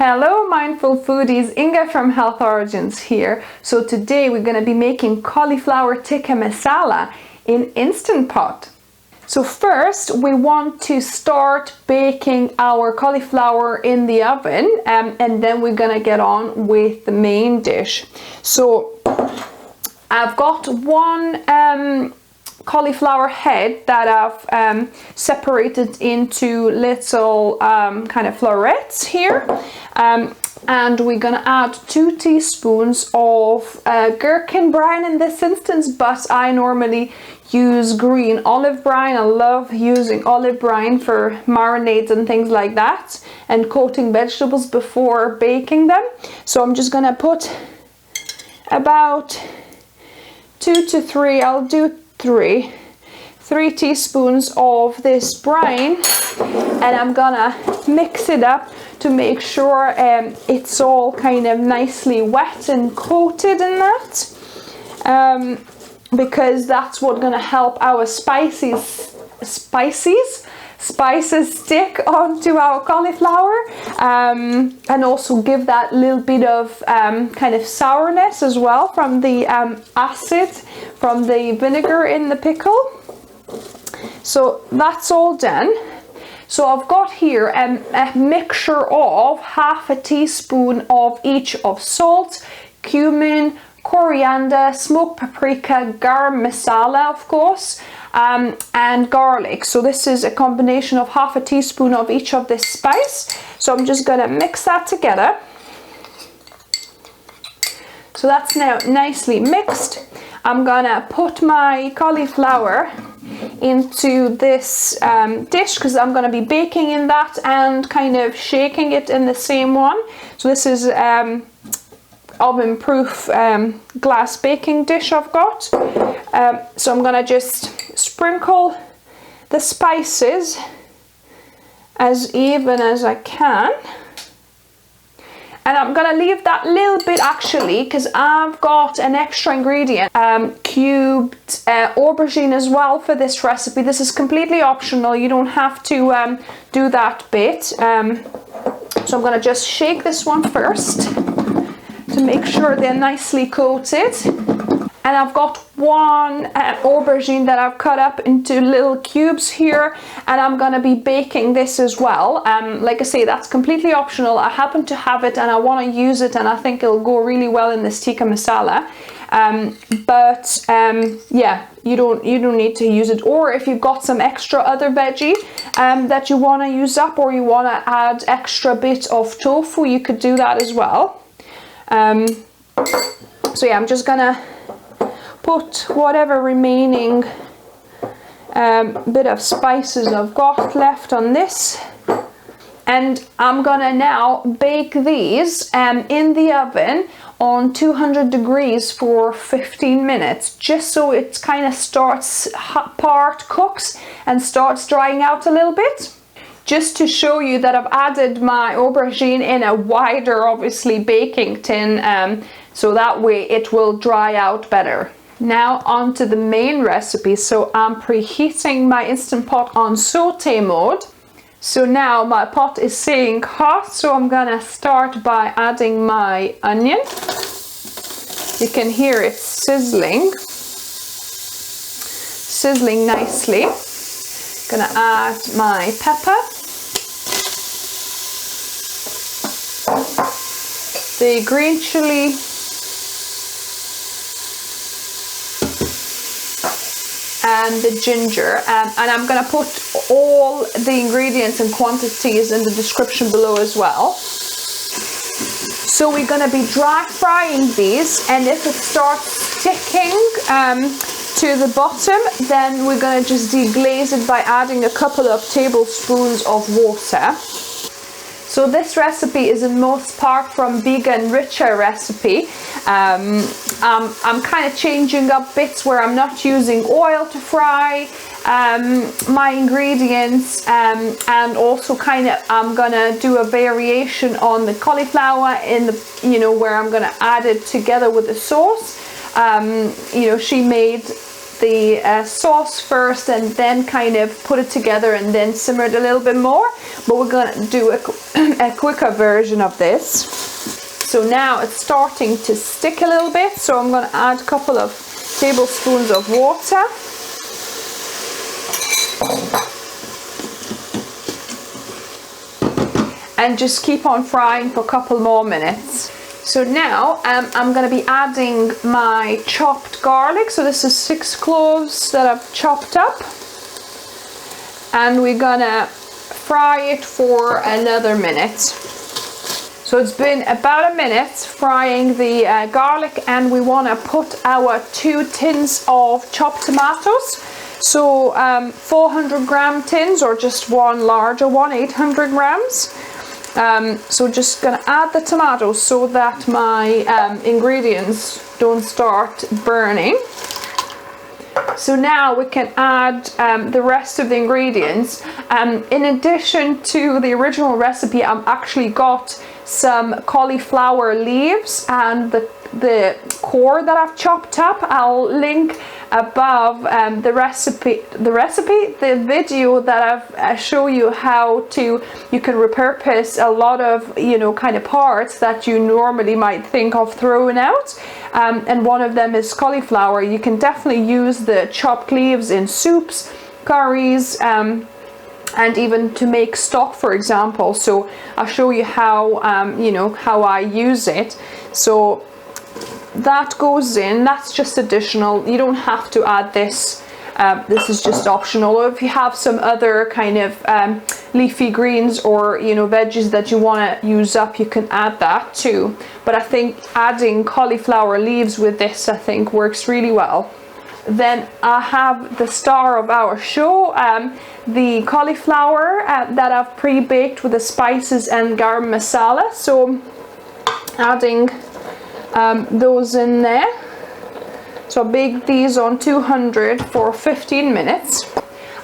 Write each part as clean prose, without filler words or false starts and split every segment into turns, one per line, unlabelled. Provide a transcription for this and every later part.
Hello mindful foodies, Inga from Health Origins here. So today we're going to be making cauliflower tikka masala in Instant Pot. So first we want to start baking our cauliflower in the oven and then we're going to get on with the main dish. So I've got one cauliflower head that I've separated into little kind of florets here, and we're gonna add 2 teaspoons of gherkin brine in this instance, but I normally use green olive brine. I love using olive brine for marinades and things like that and coating vegetables before baking them. So I'm just gonna put about 2 to 3, I'll do 3 teaspoons of this brine, and I'm gonna mix it up to make sure it's all kind of nicely wet and coated in that, because that's what's gonna help our spices stick onto our cauliflower, and also give that little bit of kind of sourness as well from the acid from the vinegar in the pickle. So that's all done. So I've got here a mixture of half a teaspoon of each of salt, cumin, coriander, smoked paprika, garam masala, of course, and garlic. So this is a combination of half a teaspoon of each of this spice. So I'm just gonna mix that together. So that's now nicely mixed. I'm gonna put my cauliflower into this dish because I'm gonna be baking in that and kind of shaking it in the same one. So this is oven-proof glass baking dish I've got. So I'm gonna just sprinkle the spices as even as I can. And I'm gonna leave that little bit actually because I've got an extra ingredient, cubed aubergine as well for this recipe. This is completely optional, you don't have to do that bit. So I'm gonna just shake this one first to make sure they're nicely coated. And I've got one aubergine that I've cut up into little cubes here, and I'm gonna be baking this as well. Like I say, that's completely optional. I happen to have it and I want to use it, and I think it'll go really well in this tikka masala. Yeah, you don't need to use it. Or if you've got some extra other veggie that you want to use up, or you want to add extra bit of tofu, you could do that as well. So yeah, I'm just gonna put whatever remaining bit of spices I've got left on this, and I'm gonna now bake these in the oven on 200 degrees for 15 minutes, just so it kind of starts part cooks and starts drying out a little bit. Just to show you that I've added my aubergine in a wider, obviously, baking tin, so that way it will dry out better. Now on to the main recipe. So I'm preheating my Instant Pot on saute mode. So now my pot is saying hot, so I'm gonna start by adding my onion. You can hear it sizzling nicely. Gonna add my pepper, the green chilli, and the ginger, and I'm gonna put all the ingredients and quantities in the description below as well. So we're gonna be dry frying these, and if it starts sticking to the bottom, then we're gonna just deglaze it by adding a couple of tablespoons of water. So this recipe is in most part from vegan richer recipe. I'm kind of changing up bits where I'm not using oil to fry my ingredients, and also kind of I'm gonna do a variation on the cauliflower in the, where I'm gonna add it together with the sauce. She made the sauce first and then kind of put it together and then simmer it a little bit more, but we're going to do a quicker version of this. So now it's starting to stick a little bit, so I'm going to add a couple of tablespoons of water. And just keep on frying for a couple more minutes. So now I'm going to be adding my chopped garlic. So this is 6 cloves that I've chopped up. And we're going to fry it for another minute. So it's been about a minute frying the garlic, and we want to put our 2 tins of chopped tomatoes. So 400-gram tins, or just one larger one, 800 grams. So just gonna add the tomatoes so that my ingredients don't start burning. So now we can add the rest of the ingredients. In addition to the original recipe, I've actually got some cauliflower leaves and the core that I've chopped up. I'll link above the video that I've show you how you can repurpose a lot of kind of parts that you normally might think of throwing out, and one of them is cauliflower. You can definitely use the chopped leaves in soups, curries, and even to make stock, for example. So I'll show you how how I use it. So that goes in. That's just additional. You don't have to add this. This is just optional. Or if you have some other kind of leafy greens or veggies that you want to use up, you can add that too. But I think adding cauliflower leaves with this, I think, works really well. Then I have the star of our show, the cauliflower that I've pre-baked with the spices and garam masala. So adding those in there. So I baked these on 200 for 15 minutes.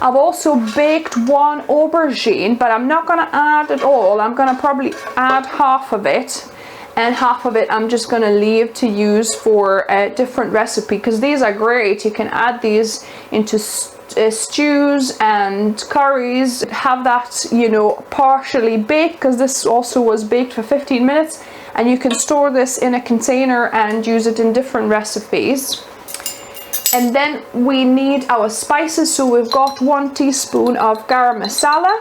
I've also baked one aubergine, but I'm not going to add it all. I'm going to probably add half of it, and half of it I'm just going to leave to use for a different recipe, because these are great. You can add these into stews and curries. Have that partially baked, because this also was baked for 15 minutes, and you can store this in a container and use it in different recipes. And then we need our spices. So we've got 1 teaspoon of garam masala,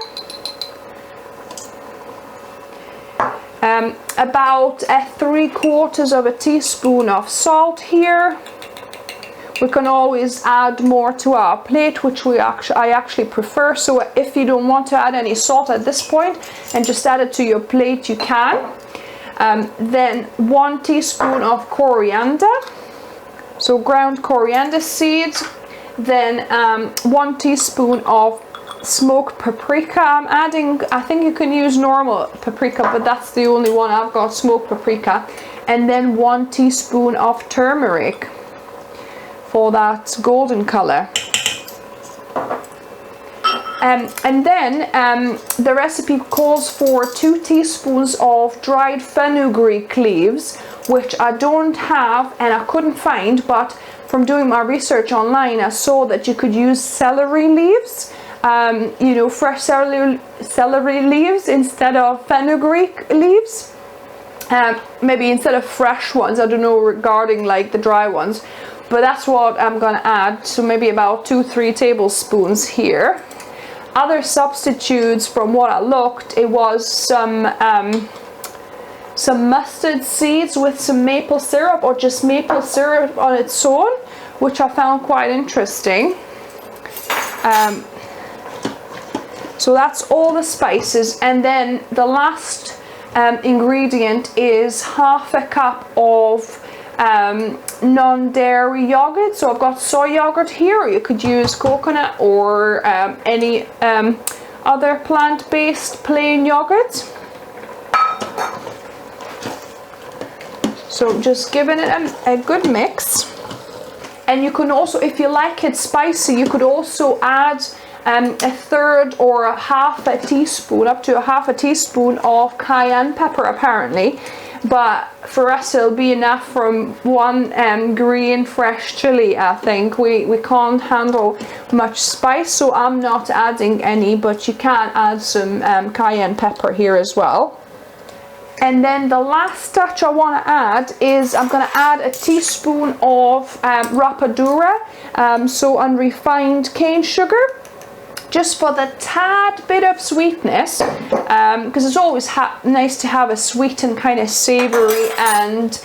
about 3/4 of a teaspoon of salt here. We can always add more to our plate, which I actually prefer. So if you don't want to add any salt at this point and just add it to your plate, you can. Then 1 teaspoon of coriander, so ground coriander seeds. Then 1 teaspoon of smoked paprika. I'm adding, I think you can use normal paprika, but that's the only one I've got, smoked paprika. And then 1 teaspoon of turmeric for that golden color. And then the recipe calls for 2 teaspoons of dried fenugreen leaves, which I don't have and I couldn't find, but from doing my research online, I saw that you could use celery leaves, fresh celery leaves instead of fenugreen leaves. Maybe instead of fresh ones, I don't know regarding like the dry ones, but that's what I'm gonna add. So maybe about 2-3 tablespoons here. Other substitutes, from what I looked, it was some mustard seeds with some maple syrup, or just maple syrup on its own, which I found quite interesting. So that's all the spices, and then the last ingredient is 1/2 cup of non-dairy yogurt. So I've got soy yogurt here, or you could use coconut or any other plant-based plain yogurt. So just giving it a good mix. And you can also, if you like it spicy, you could also add 1/3 or 1/2 teaspoon, up to 1/2 teaspoon of cayenne pepper apparently. but for us it'll be enough from one green fresh chili. I think we can't handle much spice, so I'm not adding any, but you can add some cayenne pepper here as well. And then the last touch I want to add is I'm going to add a teaspoon of rapadura, so unrefined cane sugar, just for the tad bit of sweetness, because it's always nice to have a sweet and kind of savory and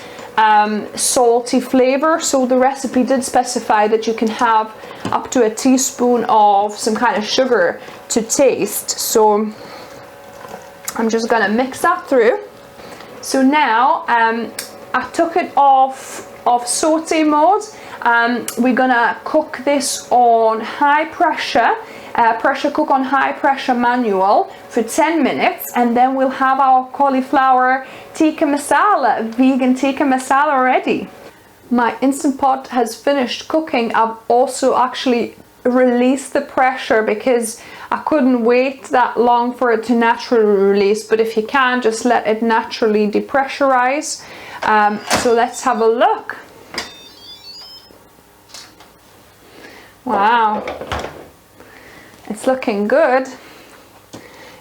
salty flavor. So the recipe did specify that you can have up to a teaspoon of some kind of sugar to taste. So I'm just going to mix that through. So now I took it off saute mode. We're gonna cook this on high pressure, pressure cook on high pressure manual for 10 minutes, and then we'll have our cauliflower tikka masala, vegan tikka masala ready. My Instant Pot has finished cooking. I've also actually released the pressure because I couldn't wait that long for it to naturally release, but if you can, just let it naturally depressurize. So let's have a look. Wow, it's looking good.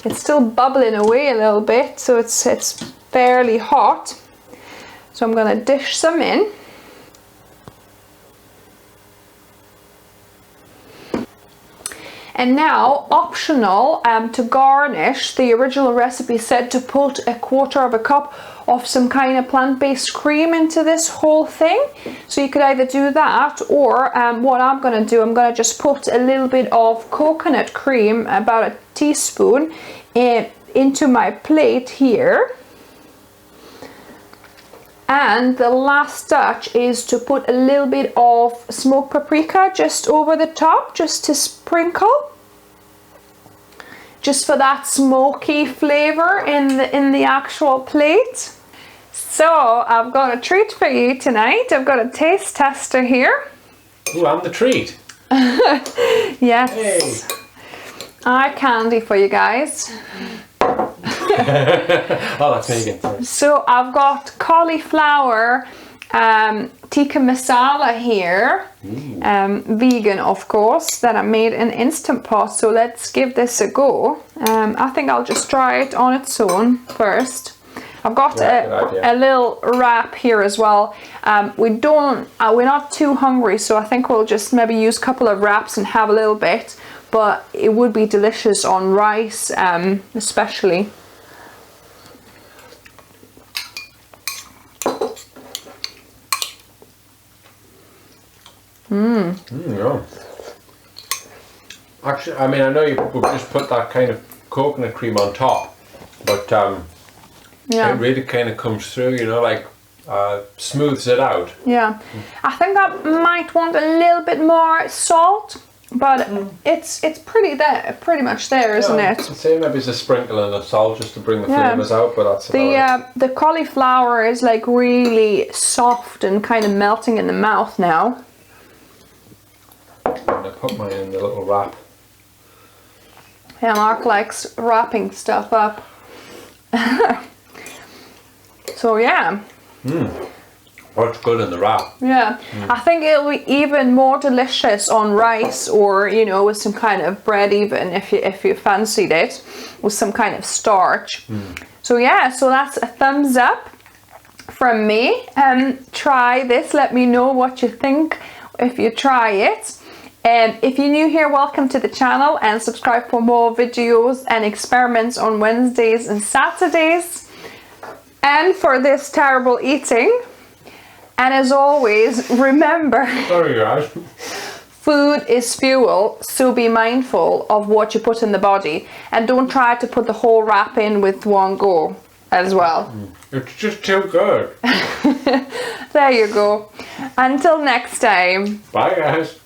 It's still bubbling away a little bit, so it's fairly hot. So I'm gonna dish some in. And now, optional, to garnish, the original recipe said to put 1/4 cup of some kind of plant-based cream into this whole thing. So you could either do that, or what I'm going to do, I'm going to just put a little bit of coconut cream, about a teaspoon, into my plate here. And the last touch is to put a little bit of smoked paprika just over the top, just to sprinkle, just for that smoky flavor in the actual plate. So I've got a treat for you tonight. I've got a taste tester here.
Ooh, I'm the treat.
Yes.
Hey.
Eye candy for you guys.
Oh, that's Megan. Sorry.
So I've got cauliflower tikka masala here, vegan of course, that I made in Instant Pot. So let's give this a go. I think I'll just try it on its own first. I've got a little wrap here as well. We're not too hungry, so I think we'll just maybe use a couple of wraps and have a little bit, but it would be delicious on rice, especially.
Yeah. Actually, I mean, I know you would just put that kind of coconut cream on top, but
yeah,
it really kind of comes through, you know, like smooths it out.
Yeah, I think I might want a little bit more salt, but it's pretty much there, isn't it?
I'd say maybe it's a sprinkle of salt just to bring the flavours out, but that's about it.
The cauliflower is like really soft and kind of melting in the mouth now.
And I put mine in the little wrap.
Yeah, Mark likes wrapping stuff up. So yeah.
Oh, it's good in the wrap.
Yeah, I think it'll be even more delicious on rice, or you know, with some kind of bread, even if you fancied it, with some kind of starch. So yeah, so that's a thumbs up from me. Try this. Let me know what you think if you try it. And if you're new here, welcome to the channel, and subscribe for more videos and experiments on Wednesdays and Saturdays, and for this terrible eating. And as always, remember,
Sorry guys.
food is fuel, so be mindful of what you put in the body, and don't try to put the whole wrap in with one go as well.
It's just too good.
There you go. Until next time.
Bye guys.